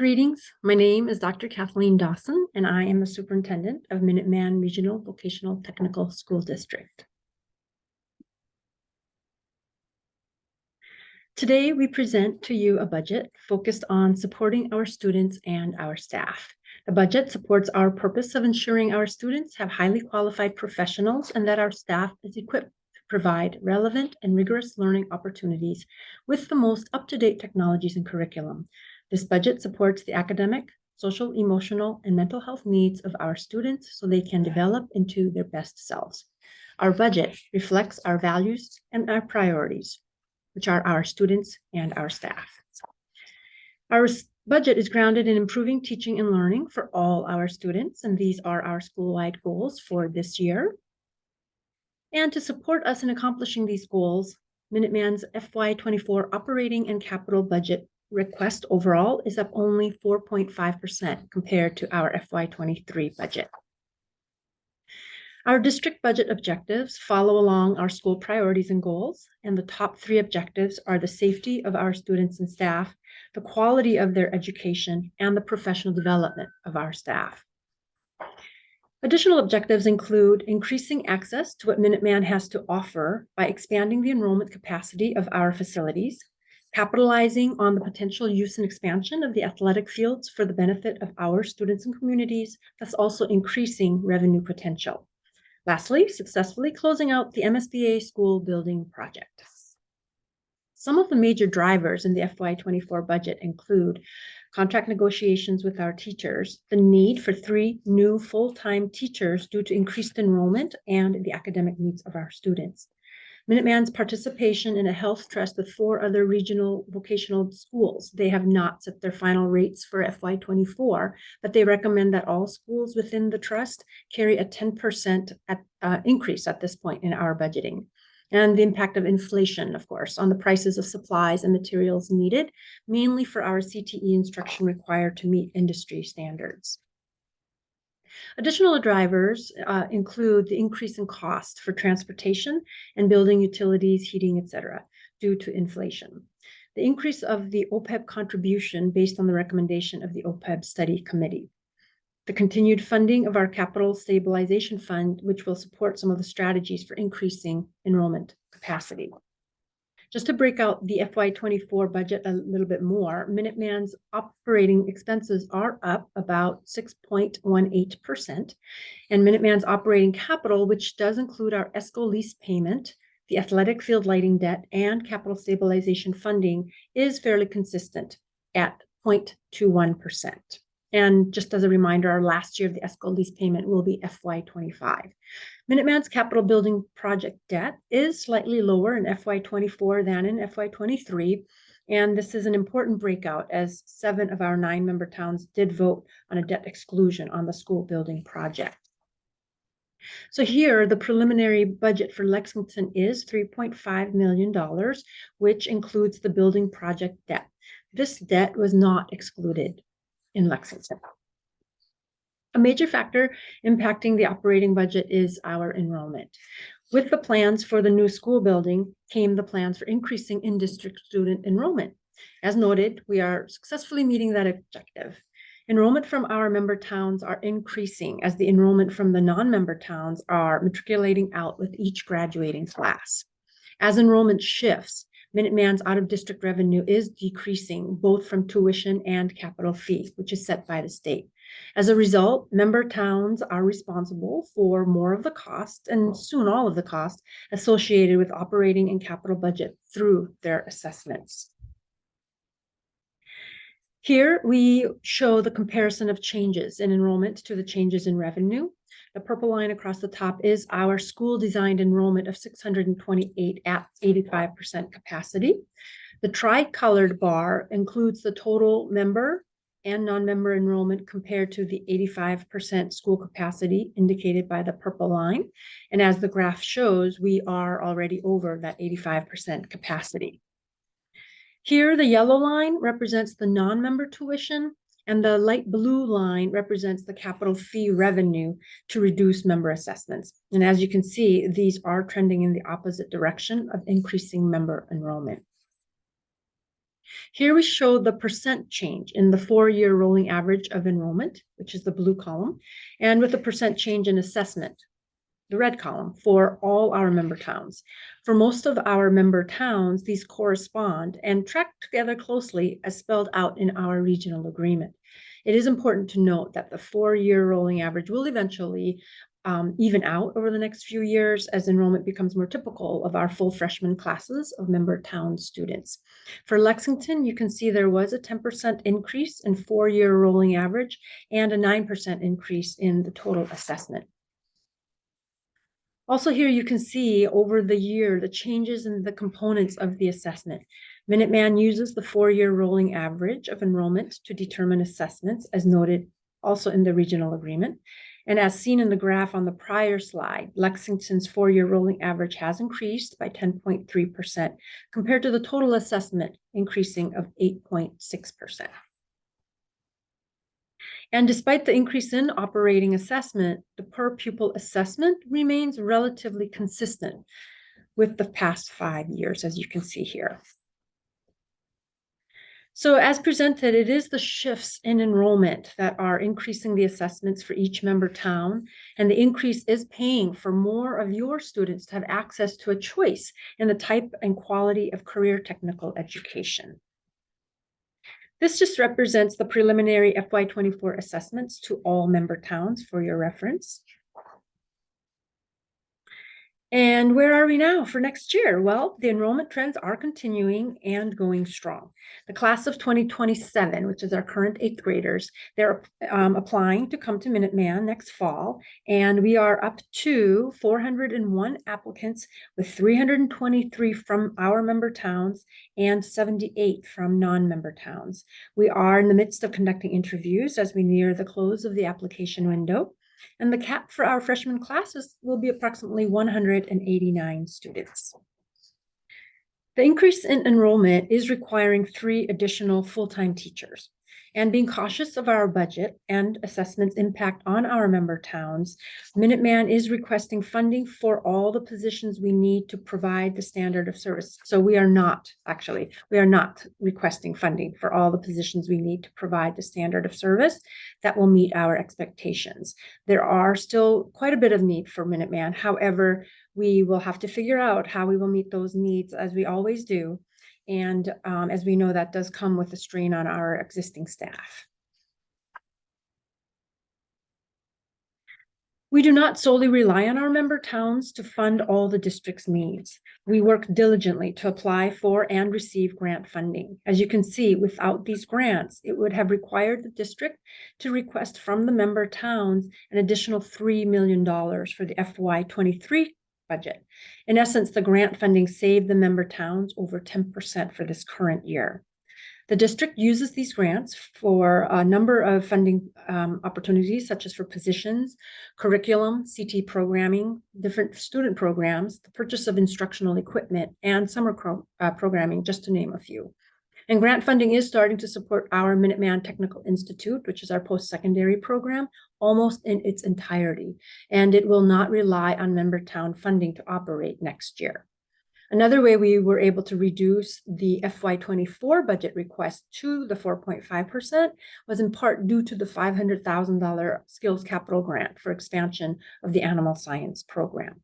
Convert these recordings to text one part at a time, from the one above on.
Greetings. My name is Dr. Kathleen Dawson, and I am the superintendent of Minuteman Regional Vocational Technical School District. Today, we present to you a budget focused on supporting our students and our staff. The budget supports our purpose of ensuring our students have highly qualified professionals and that our staff is equipped to provide relevant and rigorous learning opportunities with the most up-to-date technologies and curriculum. This budget supports the academic, social, emotional, and mental health needs of our students so they can develop into their best selves. Our budget reflects our values and our priorities, which are our students and our staff. Our budget is grounded in improving teaching and learning for all our students, and these are our school-wide goals for this year. And to support us in accomplishing these goals, Minuteman's FY24 operating and capital budget request overall is up only 4.5% compared to our FY23 budget. Our district budget objectives follow along our school priorities and goals, and the top three objectives are the safety of our students and staff, the quality of their education, and the professional development of our staff. Additional objectives include increasing access to what Minuteman has to offer by expanding the enrollment capacity of our facilities, capitalizing on the potential use and expansion of the athletic fields for the benefit of our students and communities, thus also increasing revenue potential. Lastly, successfully closing out the MSBA school building project. Some of the major drivers in the FY24 budget include contract negotiations with our teachers, the need for 3 new full-time teachers due to increased enrollment and the academic needs of our students, Minuteman's participation in a health trust with 4 other regional vocational schools. They have not set their final rates for FY24, but they recommend that all schools within the trust carry a 10% increase at this point in our budgeting. And the impact of inflation, of course, on the prices of supplies and materials needed, mainly for our CTE instruction required to meet industry standards. Additional drivers include the increase in cost for transportation and building utilities, heating, etc., due to inflation. The increase of the OPEB contribution based on the recommendation of the OPEB study committee. The continued funding of our capital stabilization fund, which will support some of the strategies for increasing enrollment capacity. Just to break out the FY24 budget a little bit more, Minuteman's operating expenses are up about 6.18%, and Minuteman's operating capital, which does include our ESCO lease payment, the athletic field lighting debt, and capital stabilization funding, is fairly consistent at 0.21%. And just as a reminder, our last year of the ESCO lease payment will be FY25. Minuteman's capital building project debt is slightly lower in FY24 than in FY23, and this is an important breakout as 7 of our 9 member towns did vote on a debt exclusion on the school building project. So here, the preliminary budget for Lexington is $3.5 million, which includes the building project debt. This debt was not excluded in Lexington. A major factor impacting the operating budget is our enrollment. With the plans for the new school building came the plans for increasing in-district student enrollment. As noted, we are successfully meeting that objective. Enrollment from our member towns are increasing as the enrollment from the non-member towns are matriculating out with each graduating class. As enrollment shifts, Minuteman's out-of-district revenue is decreasing both from tuition and capital fee, which is set by the state. As a result, member towns are responsible for more of the cost and soon all of the cost associated with operating and capital budget through their assessments. Here we show the comparison of changes in enrollment to the changes in revenue. The purple line across the top is our school-designed enrollment of 628 at 85% capacity. The tri-colored bar includes the total member and non-member enrollment compared to the 85% school capacity indicated by the purple line. And as the graph shows, we are already over that 85% capacity. Here, the yellow line represents the non-member tuition, and the light blue line represents the capital fee revenue to reduce member assessments. And as you can see, these are trending in the opposite direction of increasing member enrollment. Here we show the percent change in the 4-year rolling average of enrollment, which is the blue column, and with the percent change in assessment, the red column, for all our member towns. For most of our member towns, these correspond and track together closely as spelled out in our regional agreement. It is important to note that the 4-year rolling average will eventually even out over the next few years as enrollment becomes more typical of our full freshman classes of member town students. For Lexington, you can see there was a 10% increase in 4-year rolling average and a 9% increase in the total assessment. Also here you can see over the year the changes in the components of the assessment. Minuteman uses the 4-year rolling average of enrollment to determine assessments, as noted also in the regional agreement. And as seen in the graph on the prior slide, Lexington's 4-year rolling average has increased by 10.3% compared to the total assessment increasing of 8.6%. And despite the increase in operating assessment, the per pupil assessment remains relatively consistent with the past 5 years, as you can see here. So as presented, it is the shifts in enrollment that are increasing the assessments for each member town, and the increase is paying for more of your students to have access to a choice in the type and quality of career technical education. This just represents the preliminary FY24 assessments to all member towns for your reference. And where are we now for next year? Well, the enrollment trends are continuing and going strong. The class of 2027, which is our current 8th graders, they're applying to come to Minuteman next fall, and we are up to 401 applicants with 323 from our member towns and 78 from non-member towns. We are in the midst of conducting interviews as we near the close of the application window. And the cap for our freshman classes will be approximately 189 students. The increase in enrollment is requiring 3 additional full-time teachers. And being cautious of our budget and assessment's impact on our member towns, Minuteman is requesting funding for all the positions we need to provide the standard of service. So we are not requesting funding for all the positions we need to provide the standard of service that will meet our expectations. There are still quite a bit of need for Minuteman. However, we will have to figure out how we will meet those needs, as we always do. And as we know, that does come with a strain on our existing staff. We do not solely rely on our member towns to fund all the district's needs. We work diligently to apply for and receive grant funding. As you can see, without these grants, it would have required the district to request from the member towns an additional $3 million for the FY23 budget. In essence, the grant funding saved the member towns over 10% for this current year. The district uses these grants for a number of funding opportunities, such as for positions, curriculum, CT programming, different student programs, the purchase of instructional equipment, and summer programming, just to name a few. And grant funding is starting to support our Minuteman Technical Institute, which is our post-secondary program, almost in its entirety. And it will not rely on member town funding to operate next year. Another way we were able to reduce the FY24 budget request to the 4.5% was in part due to the $500,000 skills capital grant for expansion of the animal science program.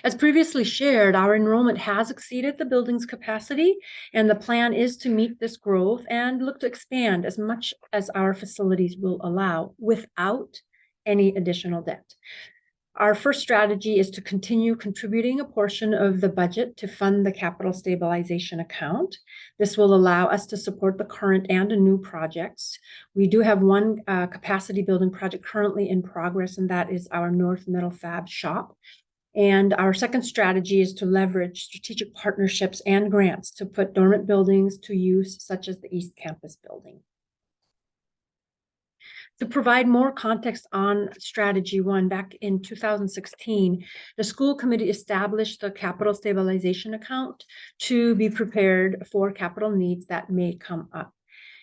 As previously shared, our enrollment has exceeded the building's capacity, and the plan is to meet this growth and look to expand as much as our facilities will allow without any additional debt. Our first strategy is to continue contributing a portion of the budget to fund the capital stabilization account. This will allow us to support the current and new projects. We do have one capacity building project currently in progress, and that is our North Metal Fab shop. And our second strategy is to leverage strategic partnerships and grants to put dormant buildings to use, such as the East Campus building. To provide more context on strategy 1, back in 2016, the school committee established the capital stabilization account to be prepared for capital needs that may come up.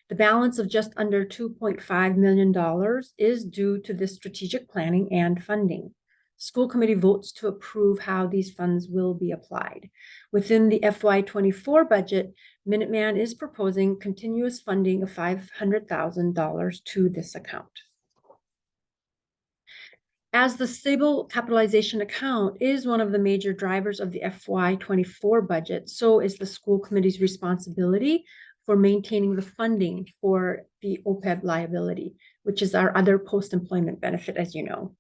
The balance of just under $2.5 million is due to this strategic planning and funding. School committee votes to approve how these funds will be applied. Within the FY24 budget, Minuteman is proposing continuous funding of $500,000 to this account. As the stable capitalization account is one of the major drivers of the FY24 budget, so is the school committee's responsibility for maintaining the funding for the OPEB liability, which is our other post-employment benefit, as you know.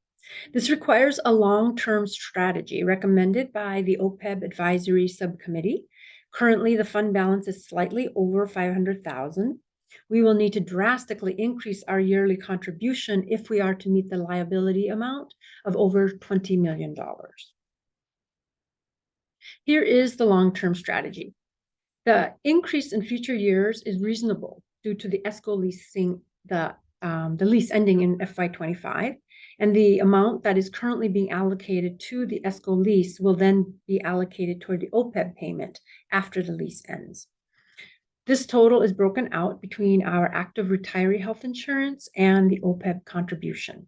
This requires a long-term strategy recommended by the OPEB Advisory Subcommittee. Currently, the fund balance is slightly over $500,000. We will need to drastically increase our yearly contribution if we are to meet the liability amount of over $20 million. Here is the long-term strategy. The increase in future years is reasonable due to the ESCO leasing, the lease ending in FY25, and the amount that is currently being allocated to the ESCO lease will then be allocated toward the OPEB payment after the lease ends. This total is broken out between our active retiree health insurance and the OPEB contribution.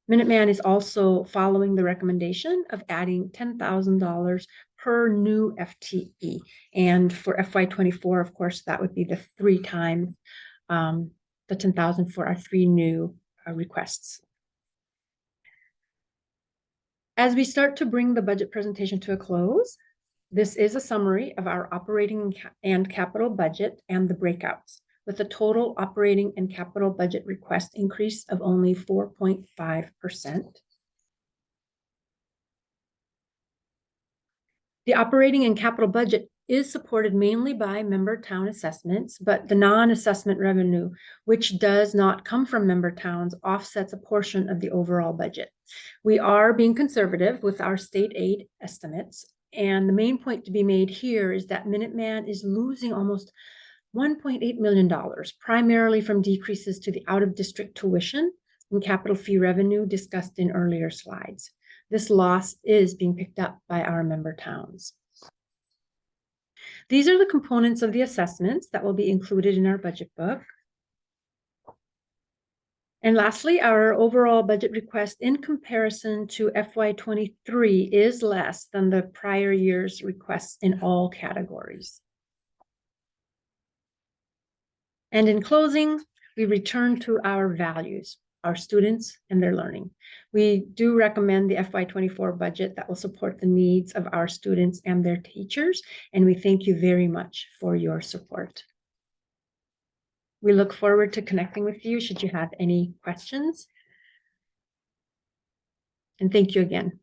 Minuteman is also following the recommendation of adding $10,000 per new FTE. And for FY24, of course, that would be the 3 times the $10,000 for our 3 new requests. As we start to bring the budget presentation to a close, this is a summary of our operating and capital budget and the breakouts, with a total operating and capital budget request increase of only 4.5%. The operating and capital budget is supported mainly by member town assessments, but the non-assessment revenue, which does not come from member towns, offsets a portion of the overall budget. We are being conservative with our state aid estimates, and the main point to be made here is that Minuteman is losing almost $1.8 million, primarily from decreases to the out-of-district tuition and capital fee revenue discussed in earlier slides. This loss is being picked up by our member towns. These are the components of the assessments that will be included in our budget book. And lastly, our overall budget request in comparison to FY23 is less than the prior year's requests in all categories. And in closing, we return to our values, our students and their learning. We do recommend the FY24 budget that will support the needs of our students and their teachers, and we thank you very much for your support. We look forward to connecting with you should you have any questions. And thank you again.